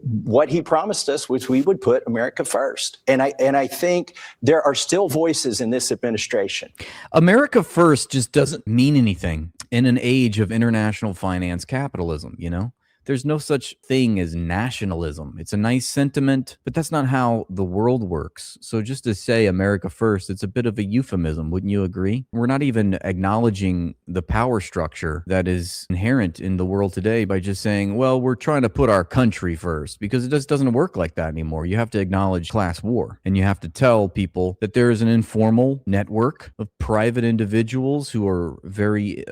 what he promised us, which we would put America first. And I think there are still voices in this administration. America first just doesn't mean anything in an age of international finance capitalism, you know? There's no such thing as nationalism. It's a nice sentiment, but that's not how the world works. So just to say America first, it's a bit of a euphemism, wouldn't you agree? We're not even acknowledging the power structure that is inherent in the world today by just saying, well, we're trying to put our country first, because it just doesn't work like that anymore. You have to acknowledge class war, and you have to tell people that there is an informal network of private individuals who are very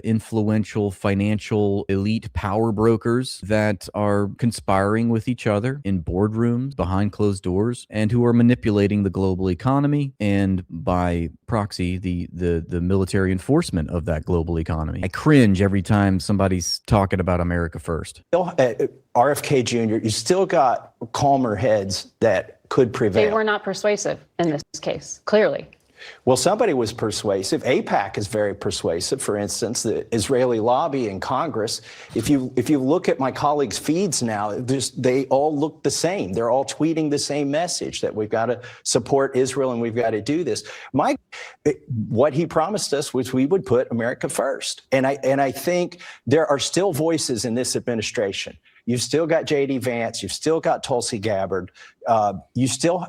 influential financial elite power brokers that are conspiring with each other in boardrooms behind closed doors, and who are manipulating the global economy and by proxy the military enforcement of that global economy. I cringe every time somebody's talking about America first. RFK Jr., you still got calmer heads that could prevail. They were not persuasive in this case, clearly. Well, somebody was persuasive. AIPAC is very persuasive. For instance, the Israeli lobby in Congress. If you look at my colleagues' feeds now, they all look the same. They're all tweeting the same message, that we've got to support Israel and we've got to do this. What he promised us, which we would put America first. And I think there are still voices in this administration. You've still got J.D. Vance. You've still got Tulsi Gabbard. You still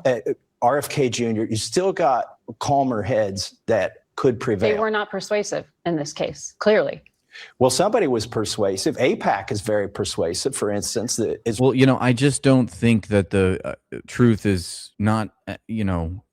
RFK Jr., you still got calmer heads that could prevail. They were not persuasive in this case, clearly. Well, somebody was persuasive. AIPAC is very persuasive, for instance. Well, you know, I just don't think that the truth is not,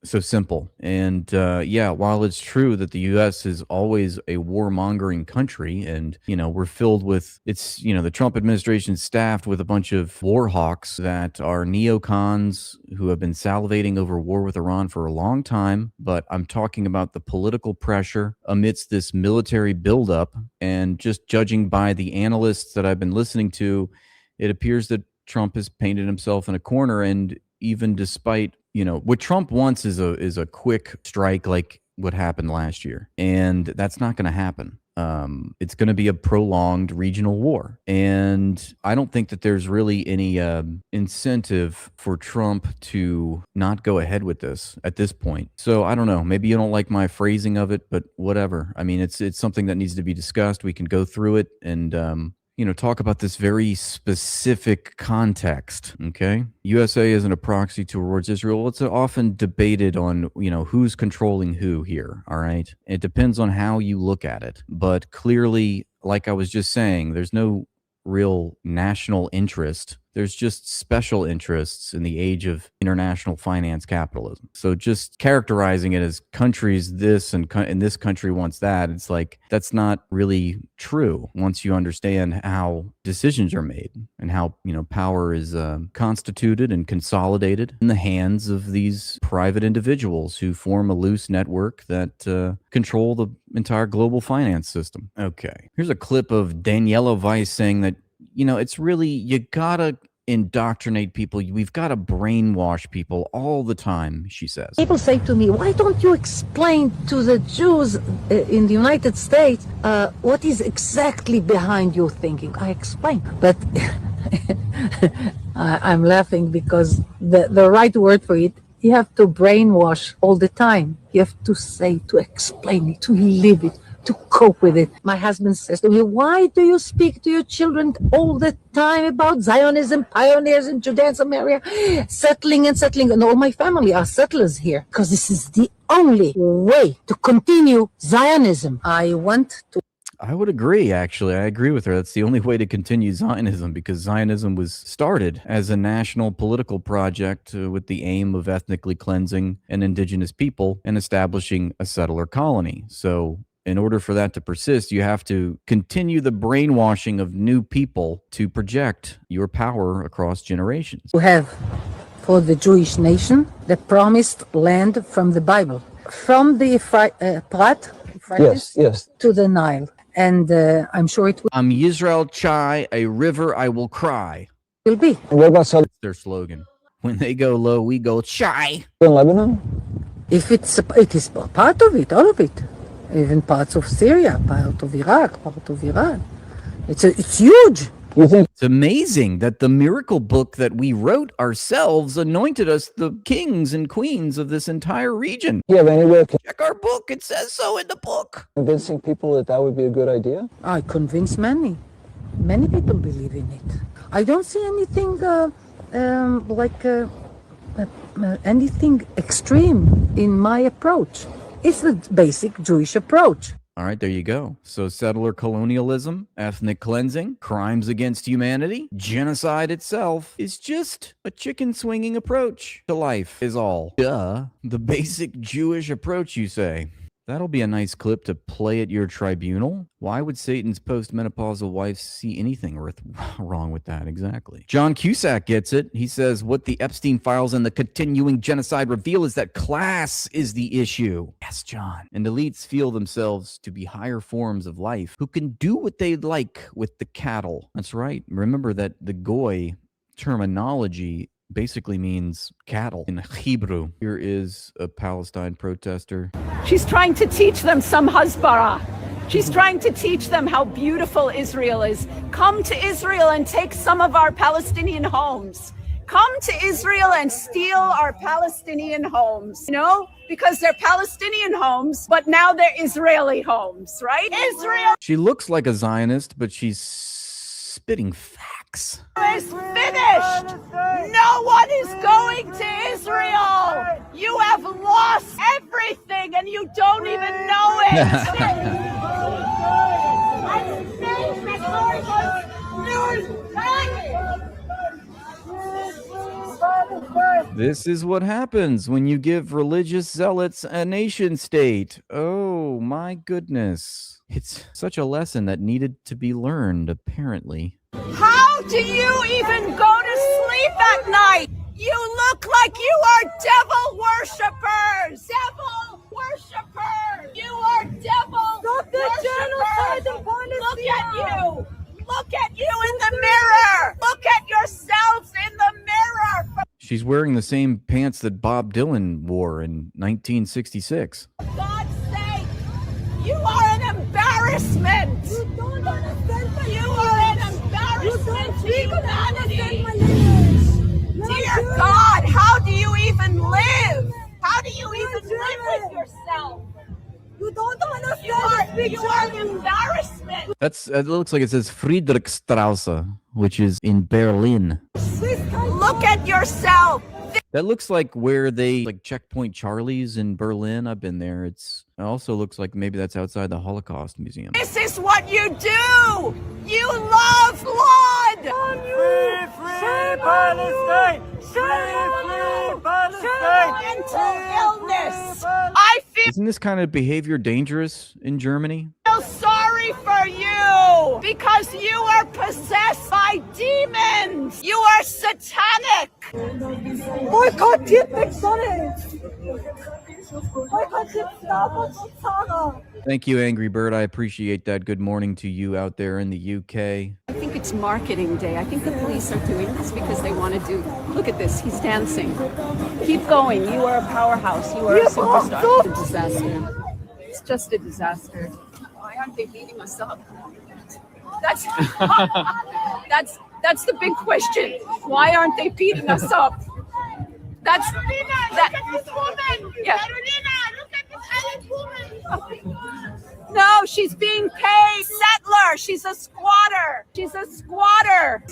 so simple. And yeah, while it's true that the U.S. is always a warmongering country, and, we're filled with, the Trump administration is staffed with a bunch of war hawks that are neocons who have been salivating over war with Iran for a long time. But I'm talking about the political pressure amidst this military buildup. And just judging by the analysts that I've been listening to, it appears that Trump has painted himself in a corner. And even despite, what Trump wants is a quick strike like what happened last year. And that's not going to happen. It's going to be a prolonged regional war. And I don't think that there's really any incentive for Trump to not go ahead with this at this point. So I don't know. Maybe you don't like my phrasing of it, but whatever. I mean, it's something that needs to be discussed. We can go through it and, talk about this very specific context, okay? USA isn't a proxy towards Israel. It's often debated on, who's controlling who here, all right? It depends on how you look at it. But clearly, like I was just saying, there's no real national interest. There's just special interests in the age of international finance capitalism. So just characterizing it as countries this and this country wants that, it's like, that's not really true once you understand how decisions are made and how, power is constituted and consolidated in the hands of these private individuals who form a loose network that control the entire global finance system. Okay, here's a clip of Daniela Weiss saying that, it's really, you gotta indoctrinate people. We've got to brainwash people all the time, she says. People say to me, why don't you explain to the Jews in the United States what is exactly behind your thinking? I explain, but I'm laughing because the right word for it, you have to brainwash all the time. You have to say, to explain it, to live it, to cope with it. My husband says to me, why do you speak to your children all the time about Zionism, pioneers in Judea and Samaria, settling? And all my family are settlers here, because this is the only way to continue Zionism. I would agree, actually. I agree with her. That's the only way to continue Zionism, because Zionism was started as a national political project with the aim of ethnically cleansing an indigenous people and establishing a settler colony. So in order for that to persist, you have to continue the brainwashing of new people to project your power across generations. We have for the Jewish nation the promised land from the Bible, from the Euphrates to the Nile. And I'm sure it will. I'm Yisrael Chai, a river I will cry. Will be. That's their slogan. When they go low, we go Chai. In Lebanon? If it is part of it, all of it. Even parts of Syria, part of Iraq, part of Iran. It's huge. You think It's amazing that the miracle book that we wrote ourselves anointed us the kings and queens of this entire region. you have any way of Check our book. It says so in the book. convincing people that that would be a good idea? I convince many. Many people believe in it. I don't see anything anything extreme in my approach. It's the basic Jewish approach. All right, there you go. So settler colonialism, ethnic cleansing, crimes against humanity, genocide itself is just a chicken swinging approach to life is all. Duh. The basic Jewish approach, you say. That'll be a nice clip to play at your tribunal. Why would Satan's postmenopausal wife see anything wrong with that? Exactly. John Cusack gets it. He says, what the Epstein files and the continuing genocide reveal is that class is the issue. Yes, John. And elites feel themselves to be higher forms of life who can do what they like with the cattle. That's right. Remember that the Goy terminology basically means cattle in Hebrew. Here is a Palestine protester. She's trying to teach them some hasbara. She's trying to teach them how beautiful Israel is. Come to Israel and take some of our Palestinian homes. Come to Israel and steal our Palestinian homes, you know, because they're Palestinian homes, but now they're Israeli homes, right? Israel She looks like a Zionist, but she's spitting facts. is finished. No one is going to Israel. You have lost everything and you don't even know it. This is what happens when you give religious zealots a nation state. Oh my goodness. It's such a lesson that needed to be learned, apparently. How do you even go to sleep at night? You look like you are devil worshippers. Devil worshippers. You are devil worshippers. Look at you. Look at you in the mirror. Look at yourselves in the mirror. She's wearing the same pants that Bob Dylan wore in 1966. For God's sake, you are an embarrassment. You don't understand. You are an embarrassment to humanity. Dear God, how do you even live? How do you even live with yourself? You don't understand. You are an embarrassment. It looks like it says Friedrichstrasse, which is in Berlin. Look at yourself. That looks like where they like Checkpoint Charlie's in Berlin. I've been there. It also looks like maybe that's outside the Holocaust Museum. This is what you do. You love blood. Free Palestine! Free Palestine! Mental illness. I Isn't this kind of behavior dangerous in Germany? feel sorry for you because you are possessed by demons. You are satanic. Thank you, Angry Bird. I appreciate that. Good morning to you out there in the UK. I think it's marketing day. I think the police are doing this because they want to do. Look at this. He's dancing. Keep going. You are a powerhouse. You are a superstar. It's a disaster. It's just a disaster. Why aren't they beating us up? That's that's the big question. Why aren't they beating us up? That's that. Look at this woman. Yeah. Carolina, look at this woman. No, she's being paid. Settler. She's a squatter. She's a squatter.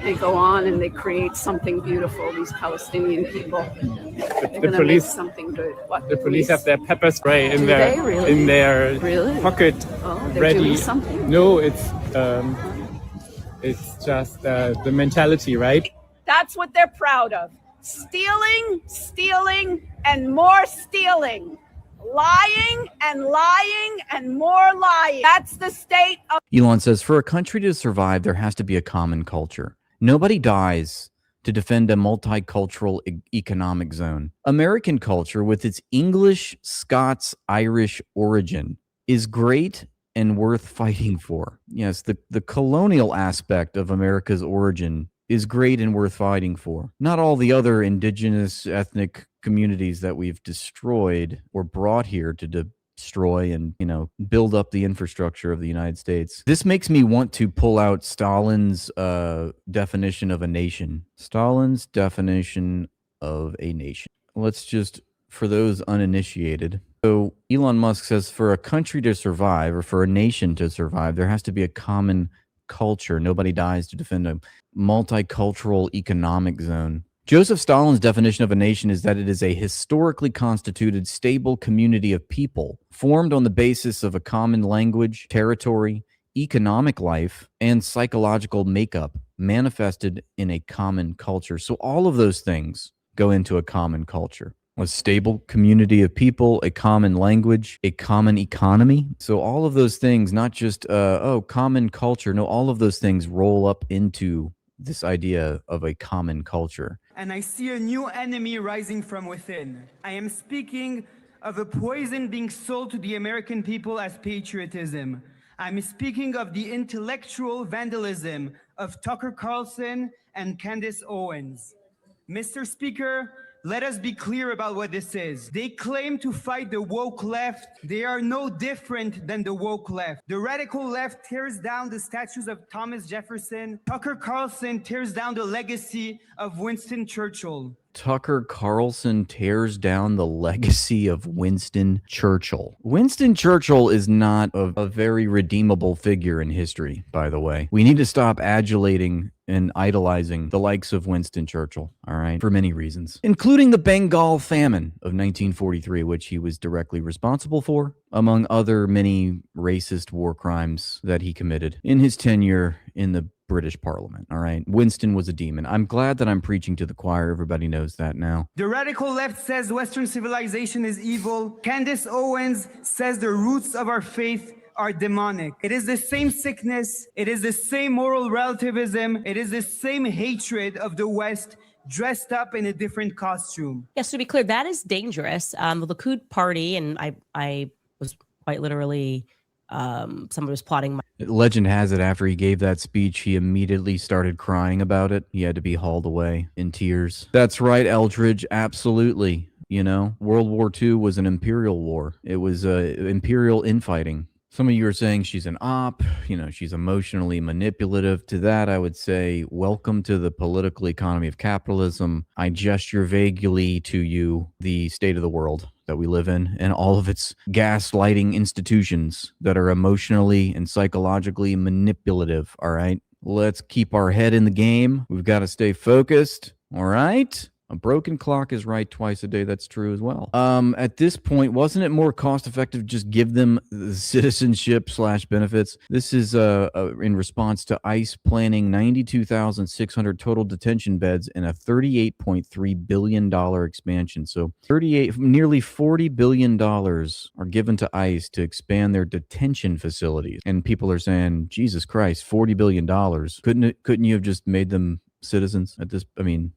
They go on and they create something beautiful. These Palestinian people. They're The gonna police, make something good. What? the police have their pepper spray in Do their they really? in their Really? pocket Oh, they're ready. doing something? No, it's just the mentality, right? That's what they're proud of. Stealing, stealing, and more stealing. Lying and lying and more lying. That's the state of Elon says, for a country to survive, there has to be a common culture. Nobody dies to defend a multicultural economic zone. American culture, with its English, Scots, Irish origin, is great and worth fighting for. Yes, the colonial aspect of America's origin is great and worth fighting for. Not all the other indigenous ethnic communities that we've destroyed or brought here to destroy and, build up the infrastructure of the United States. This makes me want to pull out Stalin's definition of a nation. Stalin's definition of a nation. Let's just, for those uninitiated. So Elon Musk says for a country to survive, or for a nation to survive, there has to be a common culture. Nobody dies to defend a multicultural economic zone. Joseph Stalin's definition of a nation is that it is a historically constituted, stable community of people formed on the basis of a common language, territory, economic life, and psychological makeup manifested in a common culture. So all of those things go into a common culture. A stable community of people, a common language, a common economy. So all of those things, not just, common culture. No, all of those things roll up into this idea of a common culture. And I see a new enemy rising from within. I am speaking of a poison being sold to the American people as patriotism. I'm speaking of the intellectual vandalism of Tucker Carlson and Candace Owens. Mr. Speaker, let us be clear about what this is. They claim to fight the woke left. They are no different than the woke left. The radical left tears down the statues of Thomas Jefferson. Tucker Carlson tears down the legacy of Winston Churchill. Tucker Carlson tears down the legacy of Winston Churchill. Winston Churchill is not a very redeemable figure in history, by the way. We need to stop adulating and idolizing the likes of Winston Churchill, all right, for many reasons, including the Bengal famine of 1943, which he was directly responsible for, among other many racist war crimes that he committed in his tenure in the British Parliament, all right? Winston was a demon. I'm glad that I'm preaching to the choir. Everybody knows that now. The radical left says Western civilization is evil. Candace Owens says the roots of our faith are demonic. It is the same sickness. It is the same moral relativism. It is the same hatred of the West dressed up in a different costume. Yes, to be clear, that is dangerous. The Likud party, and I was quite literally, somebody was plotting my... Legend has it, after he gave that speech, he immediately started crying about it. He had to be hauled away in tears. That's right, Eldridge, absolutely. World War II was an imperial war. It was imperial infighting. Some of you are saying she's an op, she's emotionally manipulative. To that, I would say, welcome to the political economy of capitalism. I gesture vaguely to you the state of the world that we live in and all of its gaslighting institutions that are emotionally and psychologically manipulative, all right? Let's keep our head in the game. We've got to stay focused, all right? A broken clock is right twice a day. That's true as well. At this point, wasn't it more cost effective to just give them the citizenship / benefits? This is in response to ICE planning 92,600 total detention beds and a $38.3 billion expansion. So nearly $40 billion are given to ICE to expand their detention facilities. And people are saying, Jesus Christ, $40 billion. Couldn't you have just made them citizens at this?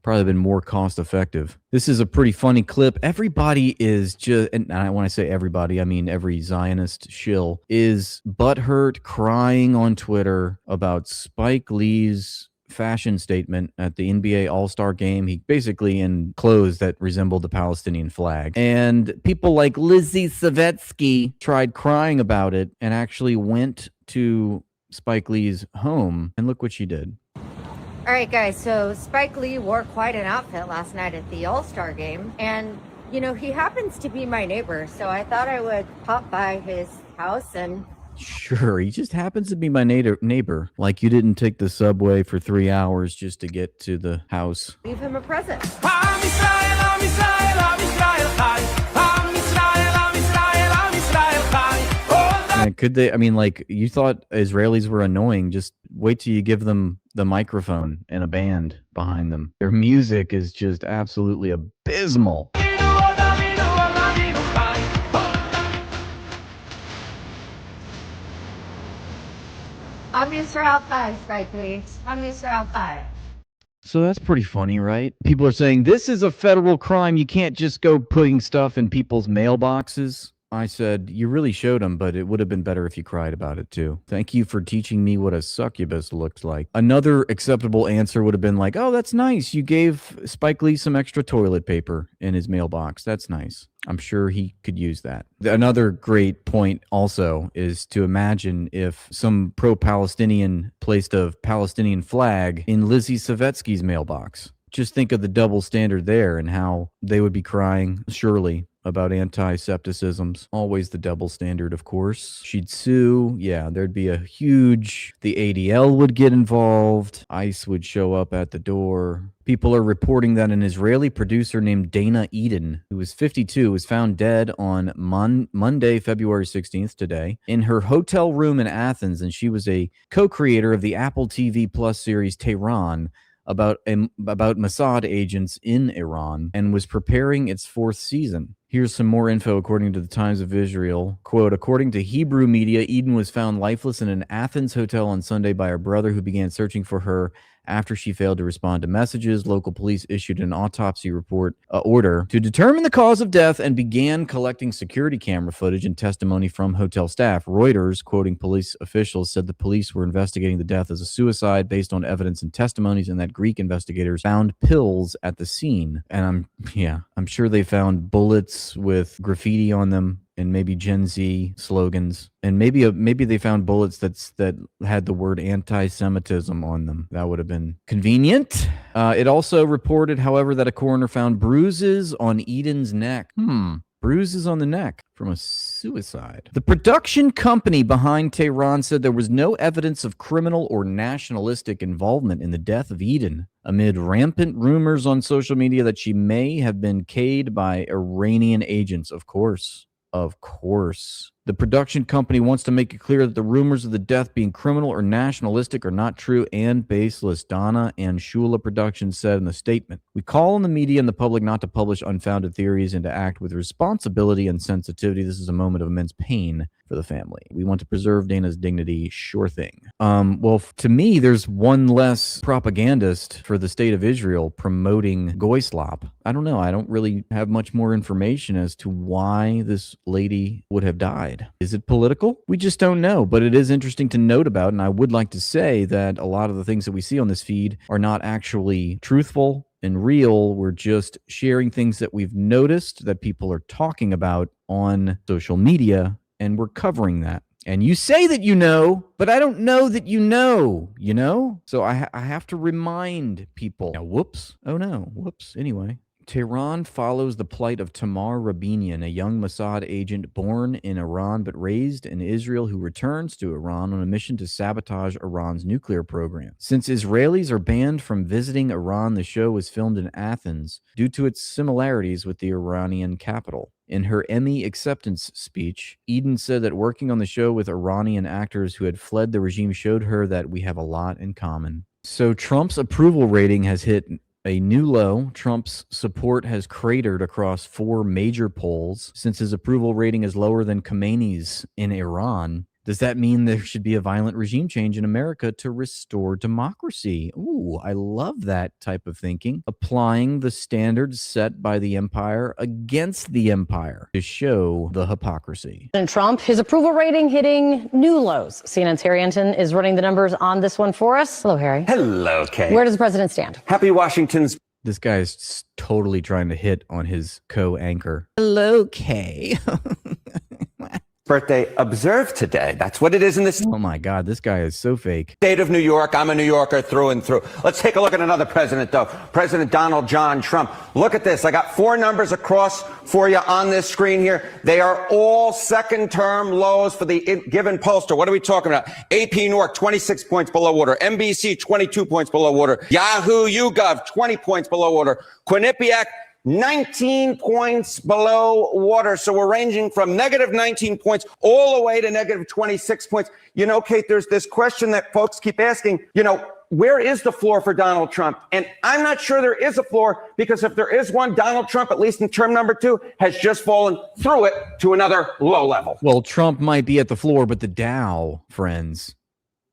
Probably been more cost effective. This is a pretty funny clip. Everybody is just, and when I say everybody, I mean every Zionist shill is butthurt, crying on Twitter about Spike Lee's fashion statement at the NBA All-Star game. He basically in clothes that resembled the Palestinian flag. And people like Lizzie Savetsky tried crying about it and actually went to Spike Lee's home, and look what she did. All right, guys, so Spike Lee wore quite an outfit last night at the All-Star game. And, he happens to be my neighbor, so I thought I would pop by his house and... Sure, he just happens to be my neighbor. Like you didn't take the subway for 3 hours just to get to the house. leave him a present. And could they, you thought Israelis were annoying. Just wait till you give them the microphone and a band behind them. Their music is just absolutely abysmal. I'm Mr. Outside, Spike Lee. I'm Mr. Outside. So that's pretty funny, right? People are saying this is a federal crime. You can't just go putting stuff in people's mailboxes. I said, you really showed him, but it would have been better if you cried about it too. Thank you for teaching me what a succubus looked like. Another acceptable answer would have been like, oh, that's nice. You gave Spike Lee some extra toilet paper in his mailbox. That's nice. I'm sure he could use that. Another great point also is to imagine if some pro-Palestinian placed a Palestinian flag in Lizzie Savetsky's mailbox. Just think of the double standard there and how they would be crying, surely, about anti-Septicisms. Always the double standard, of course. She'd sue. Yeah, there'd be a huge... The ADL would get involved. ICE would show up at the door. People are reporting that an Israeli producer named Dana Eden, who was 52, was found dead on Monday, February 16th, today, in her hotel room in Athens, and she was a co-creator of the Apple TV Plus series Tehran, about Mossad agents in Iran, and was preparing its 4th season. Here's some more info according to the Times of Israel. Quote, according to Hebrew media, Eden was found lifeless in an Athens hotel on Sunday by her brother, who began searching for her after she failed to respond to messages. Local police issued an autopsy report order to determine the cause of death and began collecting security camera footage and testimony from hotel staff. Reuters, quoting police officials, said the police were investigating the death as a suicide based on evidence and testimonies, and that Greek investigators found pills at the scene. And I'm sure they found bullets with graffiti on them, and maybe Gen Z slogans, and maybe they found bullets that had the word anti-Semitism on them. That would have been convenient. It also reported, however, that a coroner found bruises on Eden's neck. Bruises on the neck from a suicide. The production company behind Tehran said there was no evidence of criminal or nationalistic involvement in the death of Eden, amid rampant rumors on social media that she may have been killed by Iranian agents. Of course. The production company wants to make it clear that the rumors of the death being criminal or nationalistic are not true and baseless, Dana and Shula Productions said in the statement. We call on the media and the public not to publish unfounded theories and to act with responsibility and sensitivity. This is a moment of immense pain for the family. We want to preserve Dana's dignity, sure thing. Well, to me, there's one less propagandist for the state of Israel promoting goy slop. I don't know. I don't really have much more information as to why this lady would have died. Is it political? We just don't know, but it is interesting to note about, and I would like to say that a lot of the things that we see on this feed are not actually truthful and real. We're just sharing things that we've noticed that people are talking about on social media, and we're covering that. And you say that you know, but I don't know that you know? So I have to remind people. Now, whoops. Oh, no. Whoops. Anyway. Tehran follows the plight of Tamar Rabinian, a young Mossad agent born in Iran but raised in Israel who returns to Iran on a mission to sabotage Iran's nuclear program. Since Israelis are banned from visiting Iran, the show was filmed in Athens due to its similarities with the Iranian capital. In her Emmy acceptance speech, Eden said that working on the show with Iranian actors who had fled the regime showed her that we have a lot in common. So Trump's approval rating has hit a new low. Trump's support has cratered across 4 major polls. Since his approval rating is lower than Khomeini's in Iran, does that mean there should be a violent regime change in America to restore democracy? Ooh, I love that type of thinking. Applying the standards set by the empire against the empire to show the hypocrisy. President Trump, his approval rating hitting new lows. CNN's Harry Anton is running the numbers on this one for us. Hello, Harry. Hello, Kay. Where does the president stand? Happy Washington's. This guy is totally trying to hit on his co-anchor. Hello, Kay. Birthday observed today. That's what it is in this. Oh my God, this guy is so fake. State of New York. I'm a New Yorker through and through. Let's take a look at another president, though. President Donald John Trump. Look at this. I got 4 numbers across for you on this screen here. They are all second-term lows for the given pollster. What are we talking about? AP Newark, 26 points below water. NBC, 22 points below water. Yahoo YouGov, 20 points below water. Quinnipiac, 19 points below water. So we're ranging from negative 19 points all the way to negative 26 points. You know, Kate, there's this question that folks keep asking, where is the floor for Donald Trump? And I'm not sure there is a floor, because if there is one, Donald Trump, at least in term number 2, has just fallen through it to another low level. Well, Trump might be at the floor, but the Dow, friends,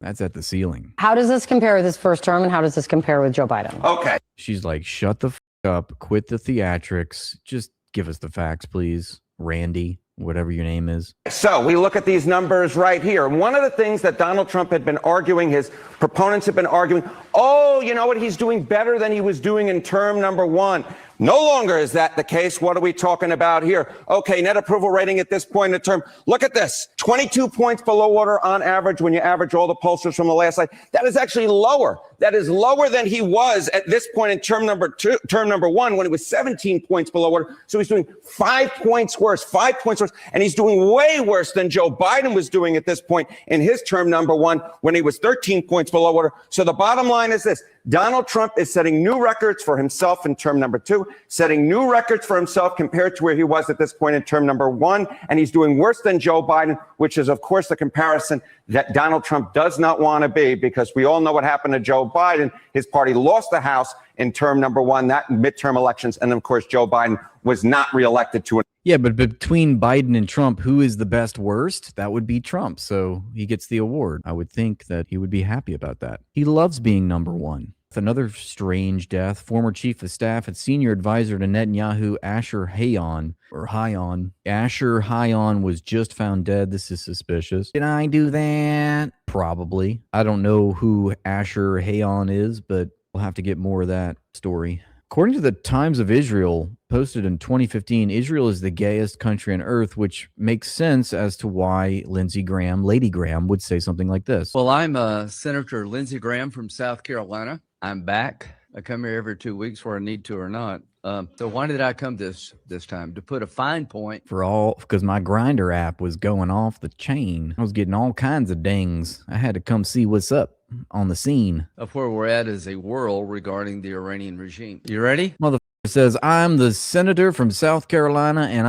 that's at the ceiling. How does this compare with his first term, and how does this compare with Joe Biden? Okay. She's like, shut the up, quit the theatrics, just give us the facts, please. Randy, whatever your name is. So we look at these numbers right here. One of the things that Donald Trump had been arguing, his proponents have been arguing, oh, you know what, he's doing better than he was doing in term number one. No longer is that the case. What are we talking about here? Okay, net approval rating at this point in the term. Look at this, 22 points below order on average when you average all the pollsters from the last slide. That is actually lower. That is lower than he was at this point in term number one, when he was 17 points below order. So he's doing 5 points worse, and he's doing way worse than Joe Biden was doing at this point in his term number one, when he was 13 points below order. So the bottom line is this: Donald Trump is setting new records for himself in term number two, setting new records for himself compared to where he was at this point in term number one. And he's doing worse than Joe Biden, which is, of course, the comparison that Donald Trump does not want to be, because we all know what happened to Joe Biden. His party lost the House in term number one, that midterm elections. And of course, Joe Biden was not reelected to it. Yeah, but between Biden and Trump, who is the best worst? That would be Trump. So he gets the award. I would think that he would be happy about that. He loves being number one. Another strange death. Former chief of staff and senior advisor to Netanyahu, Asher Hayon, Asher Hayon was just found dead. This is suspicious. Did I do that? Probably. I don't know who Asher Hayon is, but we'll have to get more of that story. According to the Times of Israel, posted in 2015, Israel is the gayest country on earth, which makes sense as to why Lindsey Graham, Lady Graham, would say something like this. Well, I'm Senator Lindsey Graham from South Carolina. I'm back. I come here every 2 weeks where I need to or not. So why did I come this time? To put a fine point. Because my Grindr app was going off the chain. I was getting all kinds of dings. I had to come see what's up on the scene. Of where we're at as a world regarding the Iranian regime. You ready? Motherfucker says, I'm the senator from South Carolina, and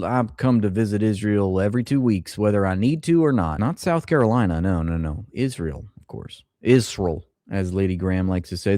I've come to visit Israel every 2 weeks, whether I need to or not. Not South Carolina. No. Israel, of course. Israel, as Lady Graham likes to say.